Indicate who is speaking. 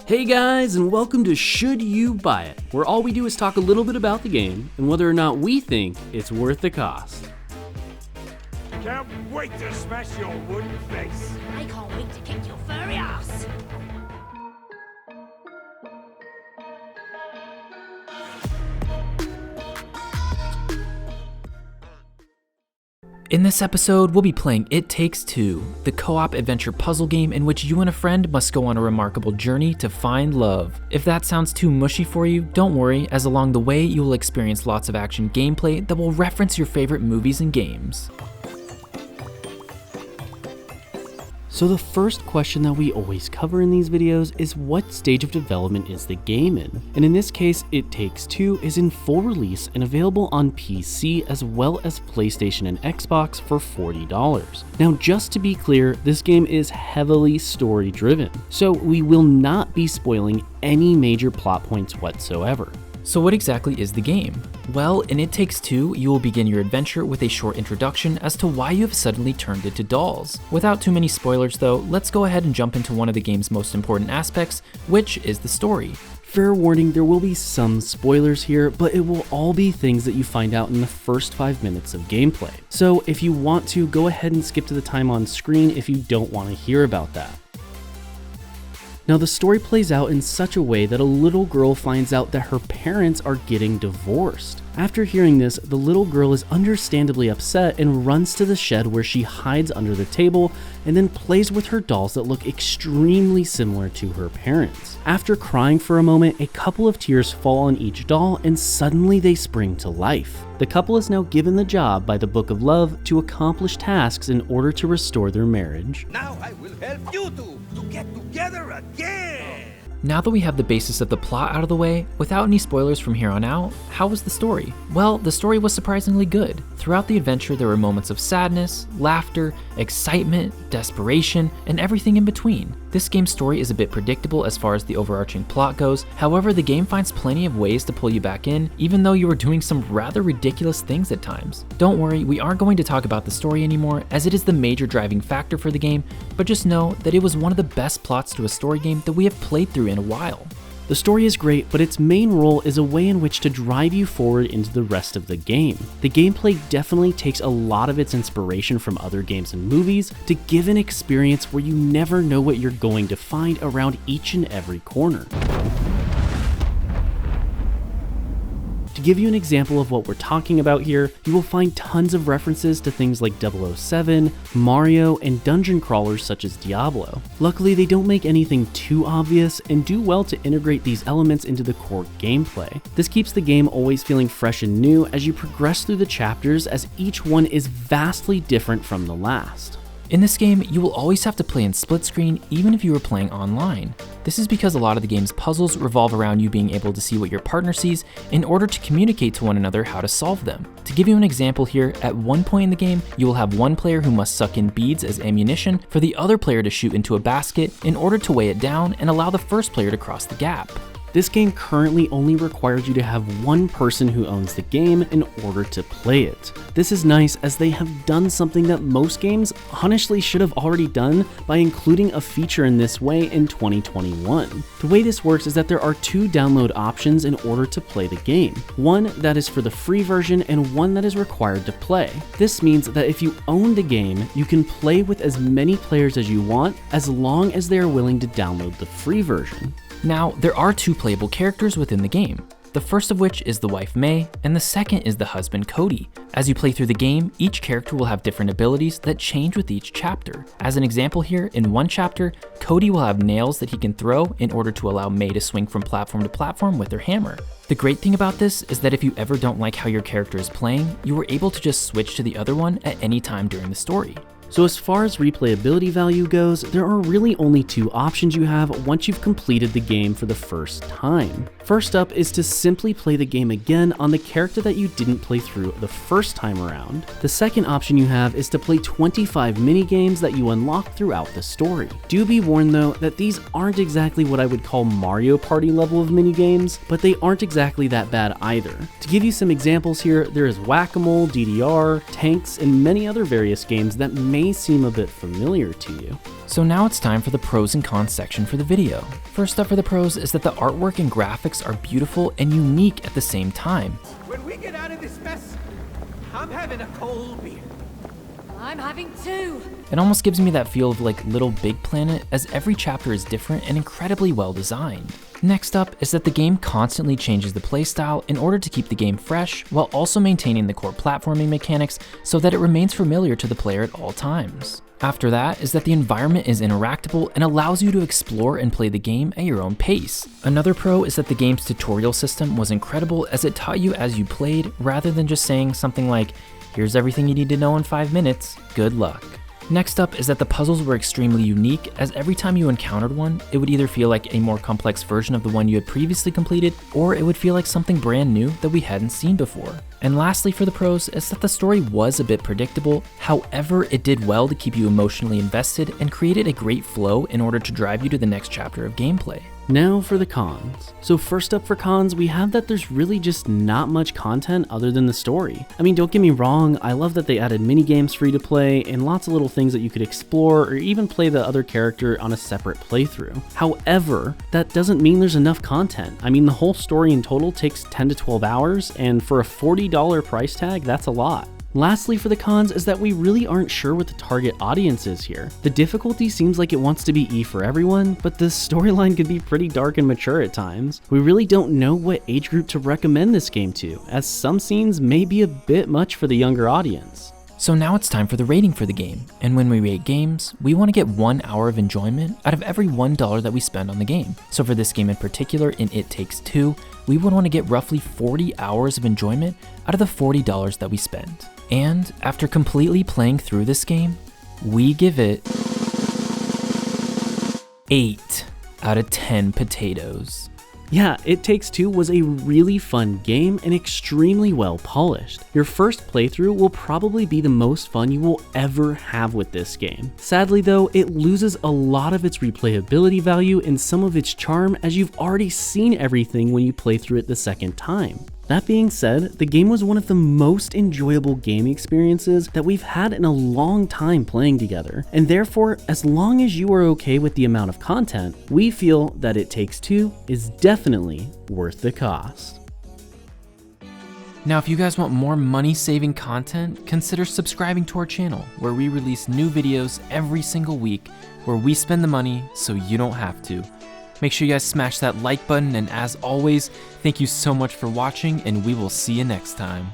Speaker 1: Hey guys, and welcome to Should You Buy It, where all we do is talk a little bit about the game and whether or not we think it's worth the cost.
Speaker 2: Can't wait to smash your wooden face.
Speaker 3: I can't wait to kick your furry ass.
Speaker 4: In this episode, we'll be playing It Takes Two, the co-op adventure puzzle game in which you and a friend must go on a remarkable journey to find love. If that sounds too mushy for you, don't worry, as along the way you will experience lots of action gameplay that will reference your favorite movies and games.
Speaker 1: So the first question that we always cover in these videos is what stage of development is the game in? And in this case, It Takes Two is in full release and available on PC as well as PlayStation and Xbox for $40. Now just to be clear, this game is heavily story driven, so we will not be spoiling any major plot points whatsoever.
Speaker 4: So what exactly is the game? Well, in It Takes Two, you will begin your adventure with a short introduction as to why you have suddenly turned into dolls. Without too many spoilers though, let's go ahead and jump into one of the game's most important aspects, which is the story.
Speaker 1: Fair warning, there will be some spoilers here, but it will all be things that you find out in the first 5 minutes of gameplay. So if you want to, go ahead and skip to the time on screen if you don't want to hear about that. Now the story plays out in such a way that a little girl finds out that her parents are getting divorced. After hearing this, the little girl is understandably upset and runs to the shed where she hides under the table and then plays with her dolls that look extremely similar to her parents. After crying for a moment, a couple of tears fall on each doll and suddenly they spring to life. The couple is now given the job by the Book of Love to accomplish tasks in order to restore their marriage.
Speaker 2: Now I will help you two to get together again.
Speaker 4: Now that we have the basis of the plot out of the way, without any spoilers from here on out, how was the story? Well, the story was surprisingly good. Throughout the adventure, there were moments of sadness, laughter, excitement, desperation, and everything in between. This game's story is a bit predictable as far as the overarching plot goes, however, the game finds plenty of ways to pull you back in, even though you are doing some rather ridiculous things at times. Don't worry, we aren't going to talk about the story anymore, as it is the major driving factor for the game, but just know that it was one of the best plots to a story game that we have played through in a while.
Speaker 1: The story is great, but its main role is a way in which to drive you forward into the rest of the game. The gameplay definitely takes a lot of its inspiration from other games and movies to give an experience where you never know what you're going to find around each and every corner. To give you an example of what we're talking about here, you will find tons of references to things like 007, Mario, and dungeon crawlers such as Diablo. Luckily, they don't make anything too obvious and do well to integrate these elements into the core gameplay. This keeps the game always feeling fresh and new as you progress through the chapters, as each one is vastly different from the last.
Speaker 4: In this game, you will always have to play in split screen even if you are playing online. This is because a lot of the game's puzzles revolve around you being able to see what your partner sees in order to communicate to one another how to solve them. To give you an example here, at one point in the game, you will have one player who must suck in beads as ammunition for the other player to shoot into a basket in order to weigh it down and allow the first player to cross the gap.
Speaker 1: This game currently only requires you to have one person who owns the game in order to play it. This is nice as they have done something that most games honestly should have already done by including a feature in this way in 2021. The way this works is that there are two download options in order to play the game. One that is for the free version and one that is required to play. This means that if you own the game, you can play with as many players as you want as long as they are willing to download the free version.
Speaker 4: Now, there are two playable characters within the game. The first of which is the wife May, and the second is the husband Cody. As you play through the game, each character will have different abilities that change with each chapter. As an example here, in one chapter, Cody will have nails that he can throw in order to allow May to swing from platform to platform with her hammer. The great thing about this is that if you ever don't like how your character is playing, you are able to just switch to the other one at any time during the story.
Speaker 1: So as far as replayability value goes, there are really only two options you have once you've completed the game for the first time. First up is to simply play the game again on the character that you didn't play through the first time around. The second option you have is to play 25 minigames that you unlock throughout the story. Do be warned though that these aren't exactly what I would call Mario Party level of minigames, but they aren't exactly that bad either. To give you some examples here, there is Whack-A-Mole, DDR, Tanks, and many other various games that may may seem a bit familiar to you.
Speaker 4: So now it's time for the pros and cons section for the video. First up for the pros is that the artwork and graphics are beautiful and unique at the same time.
Speaker 5: When we get out of this mess, I'm having a cold beer.
Speaker 3: I'm having two.
Speaker 4: It almost gives me that feel of like Little Big Planet, as every chapter is different and incredibly well designed. Next up is that the game constantly changes the playstyle in order to keep the game fresh, while also maintaining the core platforming mechanics so that it remains familiar to the player at all times. After that is that the environment is interactable and allows you to explore and play the game at your own pace. Another pro is that the game's tutorial system was incredible, as it taught you as you played rather than just saying something like, "Here's everything you need to know in 5 minutes, good luck." Next up is that the puzzles were extremely unique, as every time you encountered one, it would either feel like a more complex version of the one you had previously completed, or it would feel like something brand new that we hadn't seen before. And lastly for the pros is that the story was a bit predictable, however it did well to keep you emotionally invested and created a great flow in order to drive you to the next chapter of gameplay.
Speaker 1: Now for the cons. So first up for cons, we have that there's really just not much content other than the story. I mean, don't get me wrong, I love that they added mini games free to play and lots of little things that you could explore or even play the other character on a separate playthrough. However, that doesn't mean there's enough content. I mean, the whole story in total takes 10 to 12 hours, and for a $40 price tag, that's a lot. Lastly for the cons is that we really aren't sure what the target audience is here. The difficulty seems like it wants to be E for everyone, but the storyline could be pretty dark and mature at times. We really don't know what age group to recommend this game to, as some scenes may be a bit much for the younger audience.
Speaker 4: So now it's time for the rating for the game, and when we rate games, we want to get 1 hour of enjoyment out of every $1 that we spend on the game. So for this game in particular, in It Takes Two, we would want to get roughly 40 hours of enjoyment out of the $40 that we spend. And after completely playing through this game, we give it 8 out of 10 potatoes.
Speaker 1: Yeah, It Takes Two was a really fun game and extremely well polished. Your first playthrough will probably be the most fun you will ever have with this game. Sadly though, it loses a lot of its replayability value and some of its charm, as you've already seen everything when you play through it the second time. That being said, the game was one of the most enjoyable gaming experiences that we've had in a long time playing together, and therefore, as long as you are okay with the amount of content, we feel that It Takes Two is definitely worth the cost.
Speaker 4: Now, if you guys want more money-saving content, consider subscribing to our channel, where we release new videos every single week, where we spend the money so you don't have to. Make sure you guys smash that like button, and as always, thank you so much for watching, and we will see you next time.